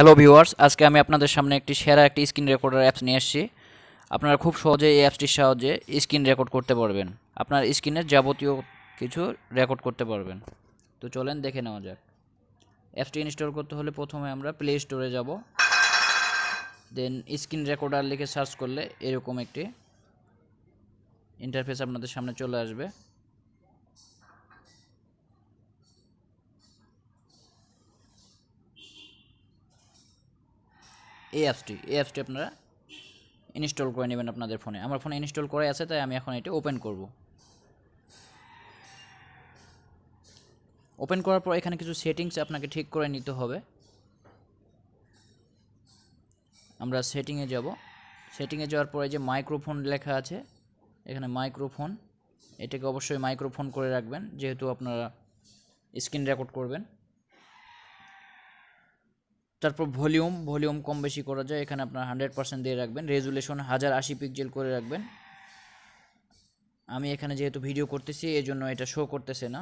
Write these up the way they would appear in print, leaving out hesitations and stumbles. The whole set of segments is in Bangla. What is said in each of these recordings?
হ্যালো ভিউয়ার্স, আজকে আমি আপনাদের সামনে একটি সেরা একটি স্ক্রিন রেকর্ডার অ্যাপস নিয়ে এসেছি। আপনারা খুব সহজে এই অ্যাপসটির সাহায্যে স্ক্রিন রেকর্ড করতে পারবেন। আপনার স্ক্রিনের যাবতীয় কিছু রেকর্ড করতে পারবেন। তো চলেন দেখে নেওয়া যাক। অ্যাপসটি ইনস্টল করতে হলে প্রথমে আমরা প্লে স্টোরে যাব, দেন স্ক্রিন রেকর্ডার লিখে সার্চ করলে এরকম একটি ইন্টারফেস আপনাদের সামনে চলে আসবে। এই অ্যাপসটি আপনারা ইনস্টল করে নেবেন আপনাদের ফোনে। আমার ফোনে ইনস্টল করে আছে, তাই আমি এখন এটি ওপেন করব। ওপেন করার পর এখানে কিছু সেটিংস আপনাকে ঠিক করে নিতে হবে। আমরা সেটিংয়ে যাব। সেটিংয়ে যাওয়ার পরে যে মাইক্রোফোন লেখা আছে, এখানে মাইক্রোফোন, এটাকে অবশ্যই মাইক্রোফোন করে রাখবেন যেহেতু আপনারা স্ক্রিন রেকর্ড করবেন। তারপর ভলিউম কম বেশি করা যায়, এখানে আপনার 100% দিয়ে রাখবেন। রেজুলেশন 1080 পিক্সেল করে রাখবেন। আমি এখানে যেহেতু ভিডিও করতেছি এই জন্য এটা শো করতেছে না।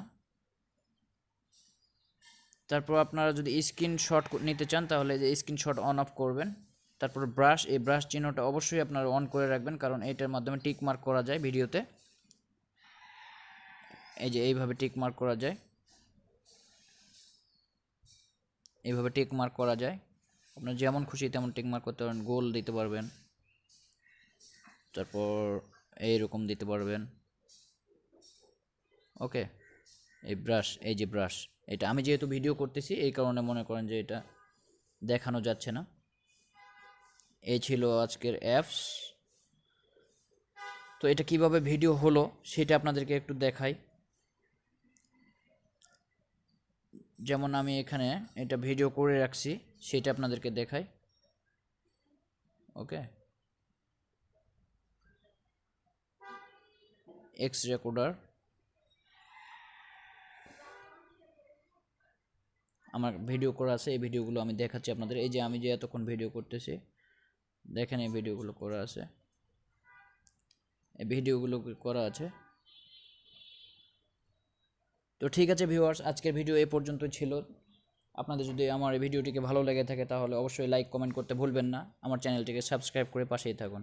তারপর আপনারা যদি স্ক্রিনশট নিতে চান তাহলে যে স্ক্রিনশট অন অফ করবেন। তারপর এই ব্রাশ চিহ্নটা অবশ্যই আপনারা অন করে রাখবেন, কারণ এটার মাধ্যমে টিক মার্ক করা যায় ভিডিওতে। এই যে এইভাবে টিক মার্ক করা যায়, এইভাবে টিক মার্ক করা যায়। আপনার যেমন খুশি তেমন টিক মার্ক করতে পারবেন, গোল দিতে পারবেন, তারপর এইরকম দিতে পারবেন। ওকে, এই যে ব্রাশ, এটা আমি যেহেতু ভিডিও করতেছি এই কারণে মনে করেন যে এটা দেখানো যাচ্ছে না। এই ছিল আজকের অ্যাপস। তো এটা কিভাবে ভিডিও হলো সেটা আপনাদেরকে একটু দেখাই। যেমন আমি এখানে এটা ভিডিও করে রাখছি, সেটা আপনাদেরকে দেখাই। ওকে, এক্স রেকর্ডার আমার ভিডিও করা আছে, এই ভিডিওগুলো আমি দেখাচ্ছি আপনাদের। এই যে আমি যে এতক্ষণ ভিডিও করতেছি, দেখেন এই ভিডিওগুলো করা আছে, এই ভিডিওগুলো করা আছে। তো ঠিক আছে ভিউয়ার্স, আজকের ভিডিও এই পর্যন্তই ছিল। আপনাদের যদি আমার এই ভিডিওটিকে ভালো লেগে থাকে তাহলে অবশ্যই লাইক কমেন্ট করতে ভুলবেন না। আমার চ্যানেলটিকে সাবস্ক্রাইব করে পাশেই থাকুন।